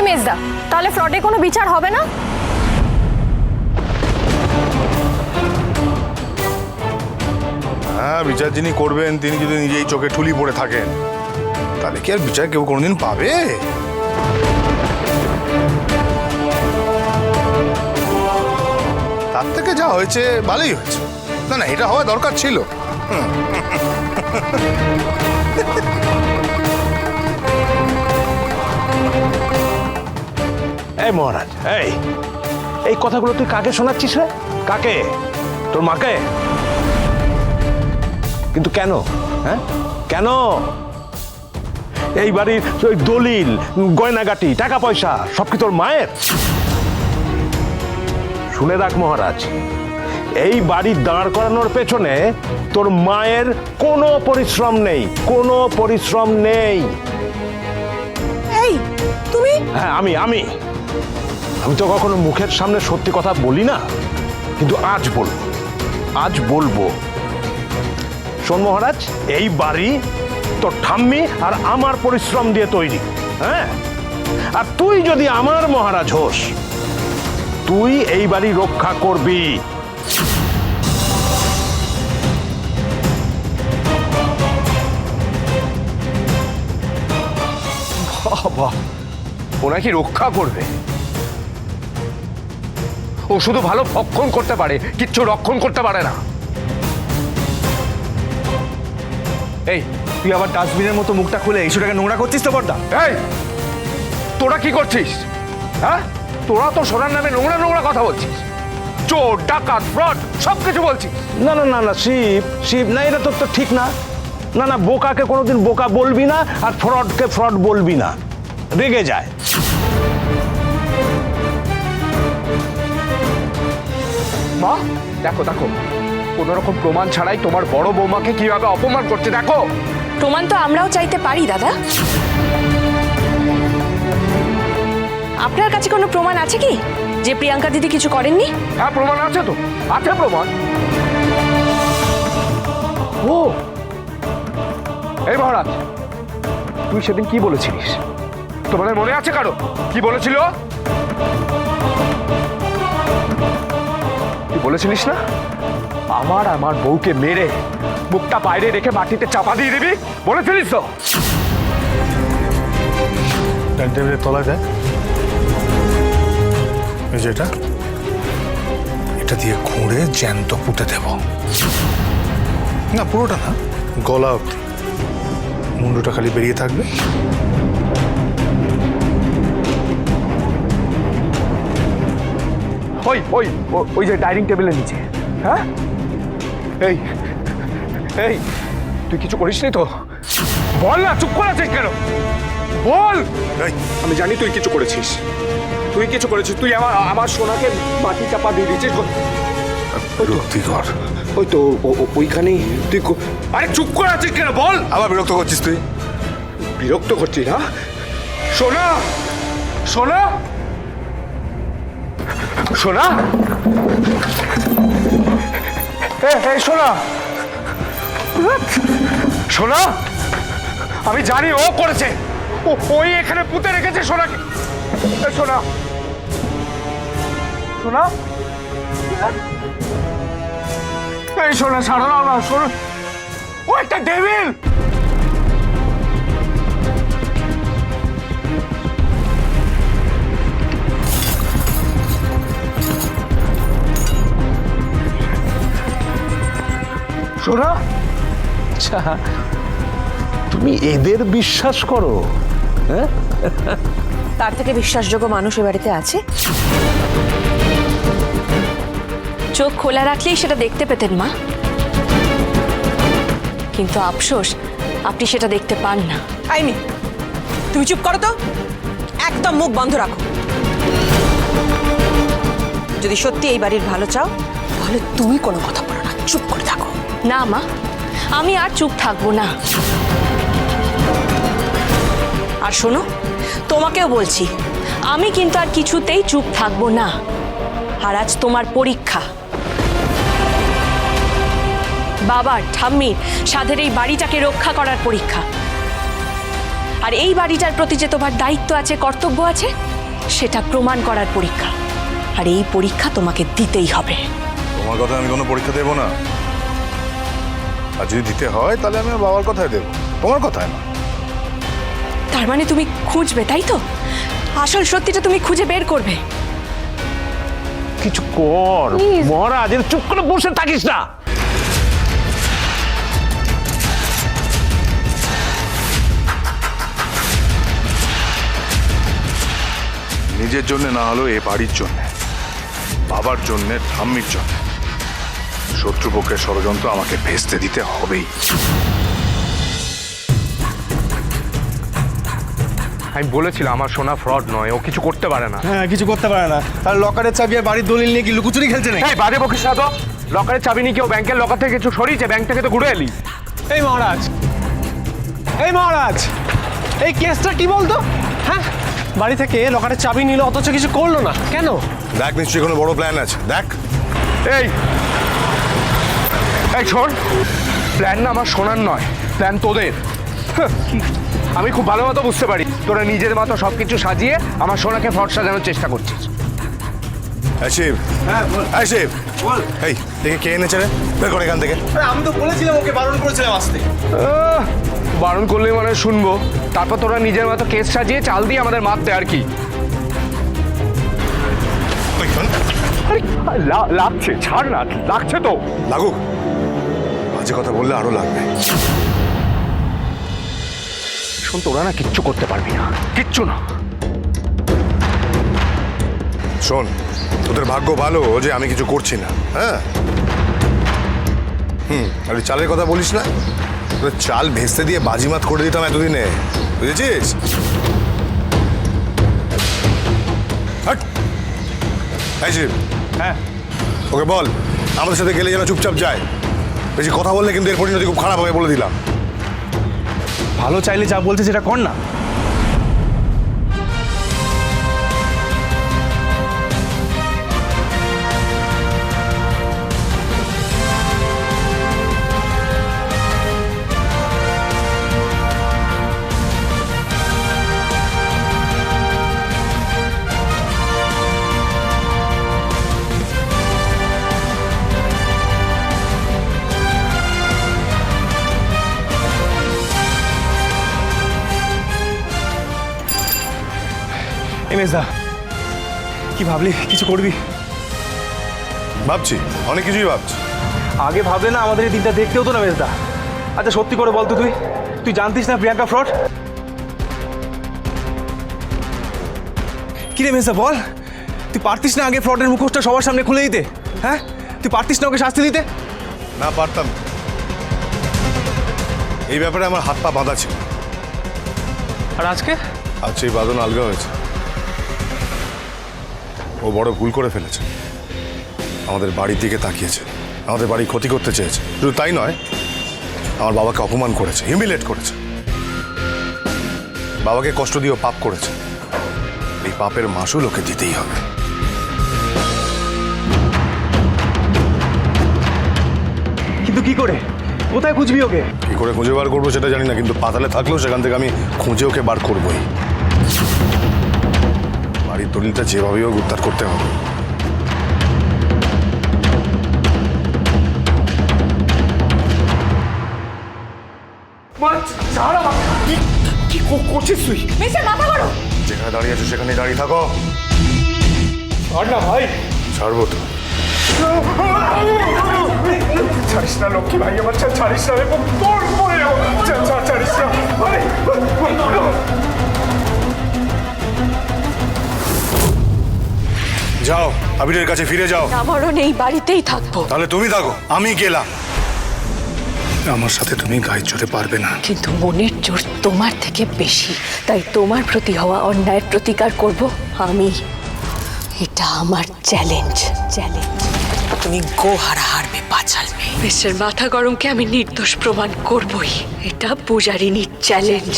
এই মেজদা, তাহলে ফ্রডে কোনো বিচার হবে না? হ্যাঁ, বিচার যিনি করবেন তিনি যদি নিজেই চোখে ঠুলি পড়ে থাকেন তাহলে কি আর বিচার কেউ কোনোদিন পাবে? তার থেকে যা হয়েছে ভালোই হয়েছে। না না, এটা হওয়া দরকার ছিল। এই মহারাজ, এই কথাগুলো তুই কাকে শোনাচ্ছিস রে? কাকে? তোর মাকে? কিন্তু কেন? হ্যাঁ, কেন? এই বাড়ির ওই দলিল, গয়নাগাটি, টাকা পয়সা সব কি তোর মায়ের? শুনে রাখ মহারাজ, এই বাড়ি দাঁড় করানোর পেছনে তোর মায়ের কোনো পরিশ্রম নেই, কোনো পরিশ্রম নেই। এই তুমি? হ্যাঁ, আমি আমি তো কখনো মুখের সামনে সত্যি কথা বলি না, কিন্তু আজ বলবো, আজ বলবো। শোন মহারাজ, এই বাড়ি তোর ঠাম্মি আর আমার পরিশ্রম দিয়ে তৈরি। হ্যাঁ, আর তুই যদি আমার মহারাজ হোস, তুই এই বাড়ি রক্ষা করবি। বাবা, ওরা কি রক্ষা করবে? ও শুধু ভালো ভক্ষণ করতে পারে, কিচ্ছু রক্ষণ করতে পারে না। এই, তুই আবার ডাস্টবিনের মতো মুখটা খুলে ইস্যুটাকে নোংরা করছিস তো বড়দা? এই, তোরা কি করছিস? হ্যাঁ, তোরা তো সোনার নামে নোংরা নোংরা কথা বলছিস, চোর, ডাকাত, ফ্রড সবকিছু বলছিস। না না না না, শিব শিব, না, এটা তো ঠিক না। না না, বোকাকে কোনোদিন বোকা বলবি না, আর ফ্রডকে ফ্রড বলবি না, রেগে যায়। মা, দেখো দেখো, কোনো রকম প্রমাণ ছাড়াই তোমার বড় বৌমাকে কিভাবে অপমান করছে দেখো। প্রমাণ তো আমরাও চাইতে পারি দাদা। আপনার কাছে কোনো প্রমাণ আছে কি যে প্রিয়াঙ্কা দিদি কিছু করেননি? হ্যাঁ, প্রমাণ আছে তো, আছে প্রমাণ। ও, এই মহারাজ, তুই সেদিন কি বলেছিলিস? তোমাদের মনে আছে কারো কি বলেছিল? তুই বলেছিলিস না আমার বউকে মেরে মুখটা বাইরে রেখে মাটিতে চাপা দিয়ে দিবি, বলেছিলিস তো? ডাইনিং টেবিলের তলায় দেয়, এই যেটা, এটা দিয়ে খুঁড়ে জ্যান্ত পুঁতে দেব। না, পুরোটা না, গলা অব্দি, মুন্ডুটা খালি বেরিয়ে থাকবে। ওই ওই ওই যে ডাইনিং টেবিলের নিচে। হ্যাঁ, এই এই, তুই কিছু করিসনি তো? বল না, চুপ করে আছিস কেন? বল। আমি জানি তুই কিছু করেছিস, তুই কিছু করেছিস। তুই আমার সোনাকে মাটি চাপা দিয়ে দিয়েছিস। বিরক্তিকর। ওই তো ওইখানেই তুই। আরে চুপ করে আছিস কেন? বল। আবার বিরক্ত করছিস তুই? বিরক্ত করছিস না? সোনা, সোনা, সোনা, এই সোনা, সোনা, আমি জানি ও করেছে। ওই এখানে পুঁতে রেখেছে সোনাকে। সোনা, সোনা, এই সোনা, ছাড়ো না সোনা, ও একটা ডেভিল। সোনা, আচ্ছা, তুমি এদের বিশ্বাস করো? হ্যাঁ, তার থেকে বিশ্বাসযোগ্য মানুষ এ বাড়িতে আছে? চোখ খোলা রাখলেই সেটা দেখতে পেতেন মা, কিন্তু আফসোস আপনি সেটা দেখতে পান না। আইমি, তুমি চুপ করো তো, একদম মুখ বন্ধ রাখো। যদি সত্যি এই বাড়ির ভালো চাও তাহলে তুমি কোনো কথা বলো না, চুপ করে থাকো। না মা, আমি আর চুপ থাকবো না। আর শোনো, তোমাকেও বলছি, আমি কিন্তু আর কিছুতেই চুপ থাকবো না। আর আজ তোমার পরীক্ষা। বাবার, ঠাম্মির, সাধের এই বাড়িটাকে রক্ষা করার পরীক্ষা। আর এই বাড়িটার প্রতি যে তোমার দায়িত্ব আছে, কর্তব্য আছে, সেটা প্রমাণ করার পরীক্ষা। আর এই পরীক্ষা তোমাকে দিতেই হবে। তোমার কথা আমি কোনো পরীক্ষা দেবো না। আর যদি দিতে হয় তাহলে আমি আমার বাবার কথায় দেবো, তোমার কথায় না। তার মানে তুমি খুঁজবে, তাই তো? আসল সত্যিটা তুমি খুঁজে বের করবে। কিছু কর মহারাজ, এর চুপ করে বসে থাকিস না। নিজের জন্য না হলেও এ বাড়ির জন্য, বাবার জন্য, ঠাম্মির জন্য শত্রুপক্ষের ষড়যন্ত্র আমাকে ভেস্তে দিতে হবেই। আমি বলেছিলাম আমার সোনা ফ্রড নয়, ও কিছু করতে পারে না। হ্যাঁ, কিছু করতে পারে না। তার লকারের চাবি আর বাড়ির দলিল নিয়ে কি লুকোচুরি খেলছে নাকি? এই বাজে বকিস না তো। লকারের চাবি নিয়ে কেউ ব্যাংকের লকার থেকে কিছু সরিয়েছে? ব্যাংক থেকে তো ঘুরে এলি। এই মহারাজ, এই মহারাজ, এই কেসটা কি বলতো? হ্যাঁ, বাড়ি থেকে লকারের চাবি নিল অথচ কিছু করলো না কেন? দেখ নিশ্চয়ই কোনো বড় প্ল্যান আছে, দেখ। এই এই শোন, প্ল্যান না আমার শোনার নয়, প্ল্যান তোদের। হ্যাঁ, আমি খুব ভালো মতো বুঝতে পারি তোরা নিজের মতো সবকিছু সাজিয়ে আমার সোনাকে ফট সাজানোর চেষ্টা করছিস। শিব, হ্যাঁ শিব, এই দেখে কে এনেছে রে? বের করে এখান থেকে। আমি তো বলেছিলাম, ওকে বারণ করেছিলাম আসতে। বারণ করলে মানে শুনবো, তারপর তোরা নিজের মতো কেস সাজিয়ে চাল দিয়ে আমাদের মারতে আর কি। ওই শোন, লাগছে, ছাড় না, লাগছে তো। লাগুক, বাজে কথা বললে আরো লাগবে। শোন, তোরা না কিচ্ছু করতে পারবি না, কিচ্ছু না। শোন, তোদের ভাগ্য ভালো যে আমি কিছু করছি না। হ্যাঁ, আর ওই চালের কথা বলিস না, তোদের চাল ভেস্তে দিয়ে বাজিমাত করে দিতাম এতদিনে, বুঝেছিস? হাট। এই শিব, হ্যাঁ, ওকে বল আমাদের সাথে গেলে যেন চুপচাপ যায়। বেশি কথা বললে কিন্তু এর পরিণতি খুব খারাপ হবে, বলে দিলাম। ভালো চাইলে যা বলতে সেটা কর না। এমএসদা, কি ভাবলি? কিছু করবি? ভাবছি, অনেক কিছুই ভাবছি। আগে ভাবলে না আমাদের এই দিনটা দেখতে হতো না মেজদা। আচ্ছা সত্যি করে বলতো, তুই জানতিস না প্রিয়াঙ্কা ফ্রড? কি রে মেজদা বল, তুই পারতিস না আগে ফ্রডের মুখোশটা সবার সামনে খুলে দিতে? হ্যাঁ, তুই পারতিস না ওকে শাস্তি দিতে? না পারতাম, এই ব্যাপারে আমার হাত পা বাঁধা ছিল। আর আজকে আজ সেই বাঁধন আলগা হয়েছে। ও বড় ভুল করে ফেলেছে, আমাদের বাড়ির দিকে তাকিয়েছে, আমাদের বাড়ি ক্ষতি করতে চেয়েছে। শুধু তাই নয়, আমার বাবাকে অপমান করেছে, হিউমিলেট করেছে, বাবাকে কষ্ট দিয়েও পাপ করেছে। এই পাপের মাসুল ওকে দিতেই হবে। কিন্তু কি করে, কোথায় খুঁজবি ওকে? কি করে খুঁজে বার করবো সেটা জানি না, কিন্তু পাতালে থাকলেও সেখান থেকে আমি খুঁজে ওকে বার করবোই। বাড়ির দলিলটা যেভাবেই হোক উদ্ধার করতে হবে। কি করছিস তুই? যেখানে দাঁড়িয়ে আছো সেখানে দাঁড়িয়ে থাকো। ছাড় না ভাই। ছাড়বো তো। ছাড়িস না লক্ষ্মী ভাই, আমার ছাড়িস না, তোর পরে ছাড়িস না ভাই। যাও, আবিরের কাছে ফিরে যাও। আমারও নেই, বাড়িতেই থাকবো। তাহলে তুমি থাকো, আমি গেলাম। আমার সাথে তুমি গায়ে চড়তে পারবে না। কিন্তু মনের জোর তোমার থেকে বেশি, তাই তোমার প্রতি হওয়া অন্যায়ের প্রতিকার করব আমি। এটা আমার চ্যালেঞ্জ। তুমি গোহারা হারবে পাঁচালবে। বেশের মাথা গরমকে আমি নির্দোষ প্রমাণ করবই। এটা পূজারিনীর চ্যালেঞ্জ।